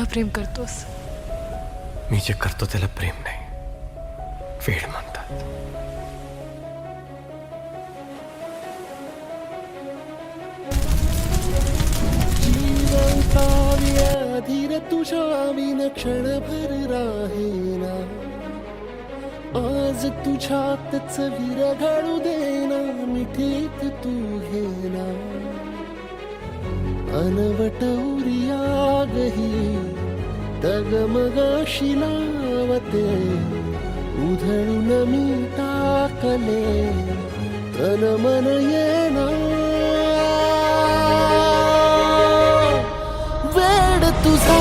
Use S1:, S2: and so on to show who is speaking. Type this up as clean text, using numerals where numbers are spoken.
S1: एवढं प्रेम करतोस?
S2: मी जे करतो त्याला प्रेम नाही, वेड म्हणतात.
S3: जीवंताव्या धीर तुझ्या विन क्षणभर राहेना. आज तुझ्यातच विरघळू देना, मिठीत तू घेना. अनवट उरियागही डगमगाशी लावते, उधळून मी टाकले तन मन येना. वेड तुझा